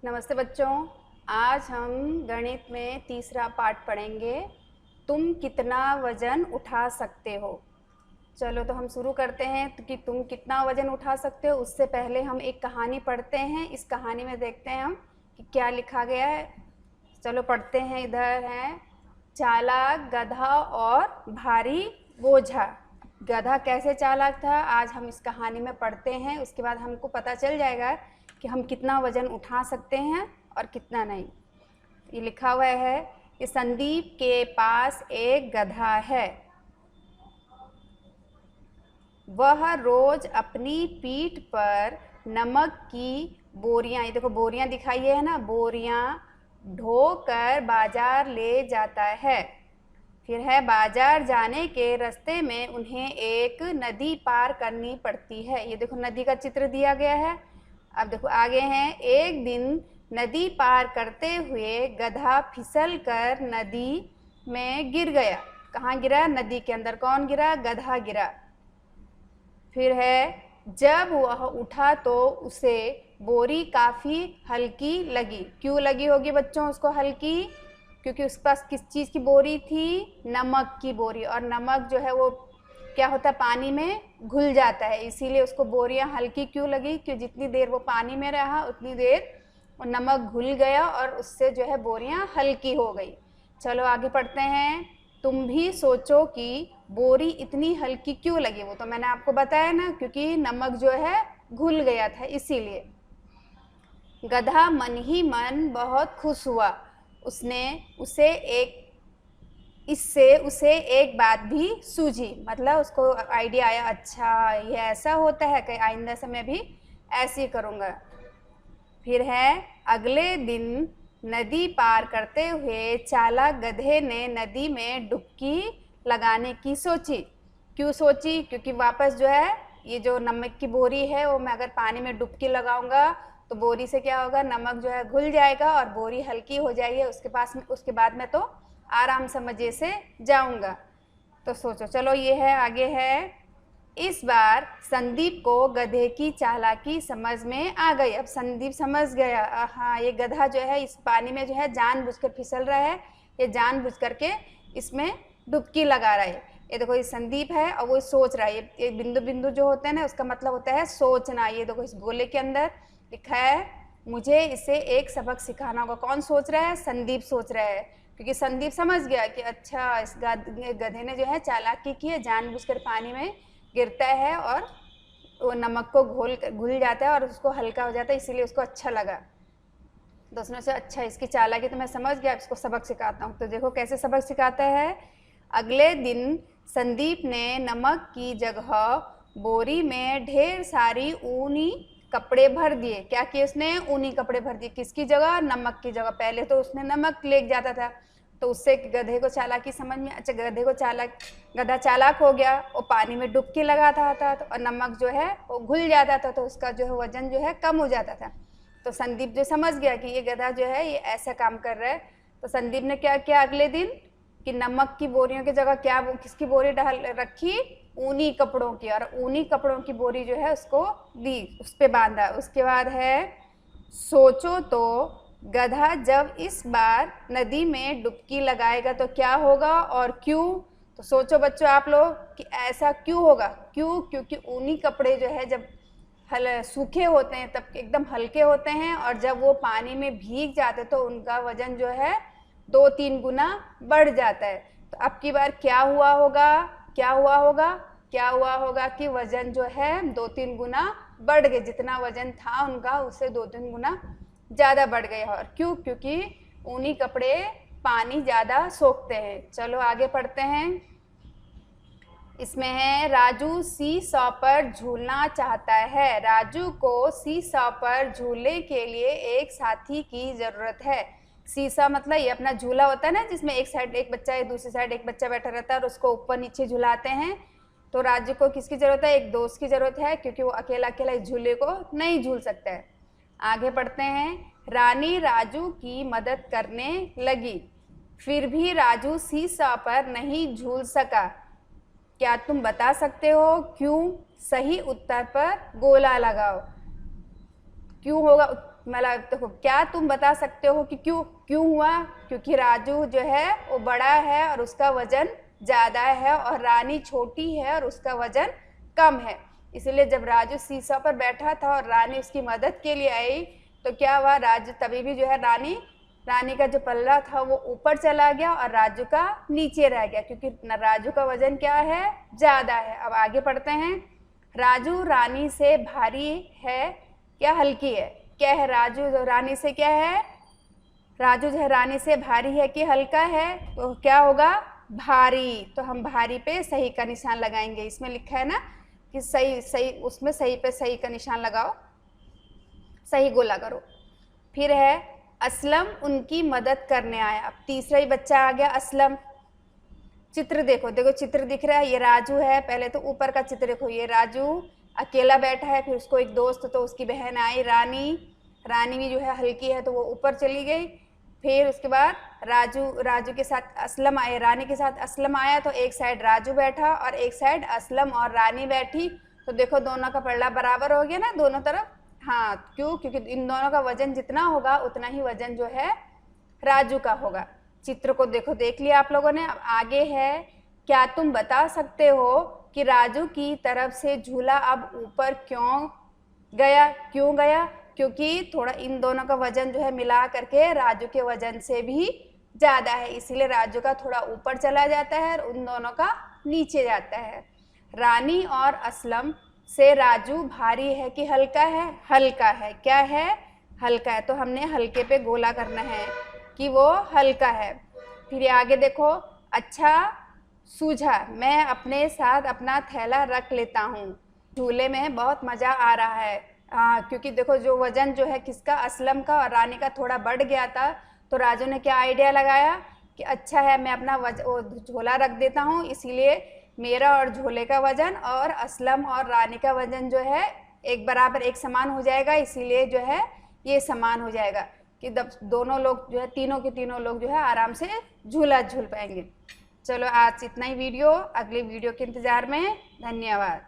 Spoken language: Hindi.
नमस्ते बच्चों। आज हम गणित में तीसरा पार्ट पढ़ेंगे। तुम कितना वज़न उठा सकते हो। चलो तो हम शुरू करते हैं कि तुम कितना वज़न उठा सकते हो। उससे पहले हम एक कहानी पढ़ते हैं। इस कहानी में देखते हैं हम कि क्या लिखा गया है। चलो पढ़ते हैं। इधर है चालाक गधा और भारी बोझा। गधा कैसे चालाक था आज हम इस कहानी में पढ़ते हैं। उसके बाद हमको पता चल जाएगा कि हम कितना वज़न उठा सकते हैं और कितना नहीं। ये लिखा हुआ है कि संदीप के पास एक गधा है। वह रोज अपनी पीठ पर नमक की बोरियां, ये देखो बोरियां दिखाई है ना, बोरियां ढोकर बाजार ले जाता है। फिर है बाजार जाने के रास्ते में उन्हें एक नदी पार करनी पड़ती है। ये देखो नदी का चित्र दिया गया है। अब देखो आगे हैं, एक दिन नदी पार करते हुए गधा फिसल कर नदी में गिर गया। कहाँ गिरा? नदी के अंदर। कौन गिरा? गधा गिरा। फिर है जब वह उठा तो उसे बोरी काफ़ी हल्की लगी। क्यों लगी होगी बच्चों उसको हल्की? क्योंकि उसके पास किस चीज़ की बोरी थी? नमक की बोरी। और नमक जो है वो क्या होता है? पानी में घुल जाता है, इसीलिए उसको बोरियां हल्की क्यों लगी? कि जितनी देर वो पानी में रहा उतनी देर वो नमक घुल गया और उससे जो है बोरियां हल्की हो गई। चलो आगे पढ़ते हैं। तुम भी सोचो कि बोरी इतनी हल्की क्यों लगी। वो तो मैंने आपको बताया ना, क्योंकि नमक जो है घुल गया था इसीलिए। गधा मन ही मन बहुत खुश हुआ। इससे उसे एक बात भी सूझी। मतलब उसको आइडिया आया, अच्छा ये ऐसा होता है कि आइंदा से मैं भी ऐसे ही करूँगा। फिर है अगले दिन नदी पार करते हुए चालाक गधे ने नदी में डुबकी लगाने की सोची। क्यों सोची? क्योंकि वापस जो है ये जो नमक की बोरी है वो मैं अगर पानी में डुबकी लगाऊंगा तो बोरी से क्या होगा? नमक जो है घुल जाएगा और बोरी हल्की हो जाएगी। उसके बाद में तो आराम से मज़े से जाऊंगा। तो सोचो। चलो ये है, आगे है। इस बार संदीप को गधे की चालाकी समझ में आ गई। अब संदीप समझ गया, हाँ ये गधा जो है इस पानी में जो है जानबूझकर फिसल रहा है, ये जानबूझ करके इसमें डुबकी लगा रहा है। ये देखो ये संदीप है और वो सोच रहा है। ये बिंदु बिंदु जो होते हैं ना उसका मतलब होता है सोचना। ये देखो इस गोले के अंदर लिखा है मुझे इसे एक सबक सिखाना होगा। कौन सोच रहा है? संदीप सोच रहा है, क्योंकि संदीप समझ गया कि अच्छा इस गधे ने जो है चालाकी की है, जानबूझकर पानी में गिरता है और वो नमक को घुल जाता है और उसको हल्का हो जाता है, इसीलिए उसको अच्छा लगा। तो उसने सोचा अच्छा इसकी चालाकी तो मैं समझ गया, इसको सबक सिखाता हूँ। तो देखो कैसे सबक सिखाता है। अगले दिन संदीप ने नमक की जगह बोरी में ढेर सारी ऊनी कपड़े भर दिए। क्या किए उसने? ऊनी कपड़े भर दिए। किसकी जगह? नमक की जगह। पहले तो उसने नमक ले जाता था तो उससे गधे को चालाकी समझ में, अच्छा गधा चालाक हो गया। वो पानी में डुबकी लगाता था तो और नमक जो है वो घुल जाता था तो उसका जो है वजन जो है कम हो जाता था। तो संदीप जो समझ गया कि ये गधा जो है ये ऐसा काम कर रहा है, तो संदीप ने क्या किया अगले दिन कि नमक की बोरियों की जगह क्या किसकी बोरी डाल रखी? ऊनी कपड़ों की। और ऊनी कपड़ों की बोरी जो है उसको दी, उस पर बांधा। उसके बाद है सोचो तो गधा जब इस बार नदी में डुबकी लगाएगा तो क्या होगा और क्यों? तो सोचो बच्चों आप लोग कि ऐसा क्यों होगा। क्यों? क्योंकि ऊनी कपड़े जो है जब सूखे होते हैं तब एकदम हल्के होते हैं और जब वो पानी में भीग जाते तो उनका वजन जो है 2-3 गुना बढ़ जाता है। तो अब की बार क्या हुआ होगा? क्या हुआ होगा? क्या हुआ होगा कि वजन जो है 2-3 गुना बढ़ गए। जितना वजन था उनका उससे 2-3 गुना ज़्यादा बढ़ गए। और क्यों? क्योंकि ऊनी कपड़े पानी ज़्यादा सोखते हैं। चलो आगे पढ़ते हैं। इसमें है राजू सी-सॉ पर झूलना चाहता है। राजू को सी-सॉ पर झूलने के लिए एक साथी की ज़रूरत है। सी-सॉ मतलब ये अपना झूला होता है ना, जिसमें एक साइड एक बच्चा है, दूसरी साइड एक बच्चा बैठा रहता है और उसको ऊपर नीचे झुलाते हैं। तो राजू को किसकी ज़रूरत है? एक दोस्त की ज़रूरत है, क्योंकि वो अकेला अकेला इस झूले को नहीं झूल सकता है। आगे पढ़ते हैं। रानी राजू की मदद करने लगी, फिर भी राजू सी-सॉ पर नहीं झूल सका। क्या तुम बता सकते हो क्यों? सही उत्तर पर गोला लगाओ। क्यों होगा? मतलब देखो, क्या तुम बता सकते हो कि क्यों हुआ? क्योंकि राजू जो है वो बड़ा है और उसका वजन ज़्यादा है, और रानी छोटी है और उसका वजन कम है। इसलिए जब राजू सीसॉ पर बैठा था और रानी उसकी मदद के लिए आई, तो क्या हुआ, राजू तभी भी जो है रानी का जो पल्ला था वो ऊपर चला गया और राजू का नीचे रह गया, क्योंकि राजू का वजन क्या है, ज़्यादा है। अब आगे पढ़ते हैं। राजू रानी से भारी है क्या हल्की है? क्या है? राजू जो रानी से क्या है? राजू जो है रानी से भारी है कि हल्का है? तो क्या होगा, भारी। तो हम भारी पे सही का निशान लगाएंगे। इसमें लिखा है ना कि सही, उसमें सही पे सही का निशान लगाओ, सही गोला करो। फिर है असलम उनकी मदद करने आया। अब तीसरा ही बच्चा आ गया, असलम। चित्र देखो, चित्र दिख रहा है, ये राजू है। पहले तो ऊपर का चित्र देखो, ये राजू अकेला बैठा है, फिर उसको एक दोस्त, तो उसकी बहन आई रानी भी जो है हल्की है तो वो ऊपर चली गई। फिर उसके बाद राजू के साथ असलम आए, रानी के साथ असलम आया, तो एक साइड राजू बैठा और एक साइड असलम और रानी बैठी। तो देखो दोनों का पल्ला बराबर हो गया ना दोनों तरफ। हाँ, क्यों? क्योंकि इन दोनों का वजन जितना होगा उतना ही वजन जो है राजू का होगा। चित्र को देखो, देख लिया आप लोगों ने। अब आगे है, क्या तुम बता सकते हो कि राजू की तरफ से झूला अब ऊपर क्यों गया? क्योंकि थोड़ा इन दोनों का वजन जो है मिला करके राजू के वजन से भी ज़्यादा है, इसीलिए राजू का थोड़ा ऊपर चला जाता है और उन दोनों का नीचे जाता है। रानी और असलम से राजू भारी है कि हल्का है? हल्का है। क्या है? हल्का है। तो हमने हल्के पे गोला करना है कि वो हल्का है। फिर आगे देखो, अच्छा सूझा, मैं अपने साथ अपना थैला रख लेता हूँ, झूले में बहुत मज़ा आ रहा है। क्योंकि देखो जो वजन जो है किसका, असलम का और रानी का थोड़ा बढ़ गया था, तो राजू ने क्या आइडिया लगाया कि अच्छा है मैं अपना झोला रख देता हूँ, इसीलिए मेरा और झोले का वजन और असलम और रानी का वजन जो है एक बराबर एक समान हो जाएगा, इसीलिए जो है ये समान हो जाएगा कि दोनों लोग जो है तीनों के तीनों लोग जो है आराम से झूला झूल पाएंगे। चलो आज इतना ही वीडियो, अगले वीडियो के इंतज़ार में। धन्यवाद।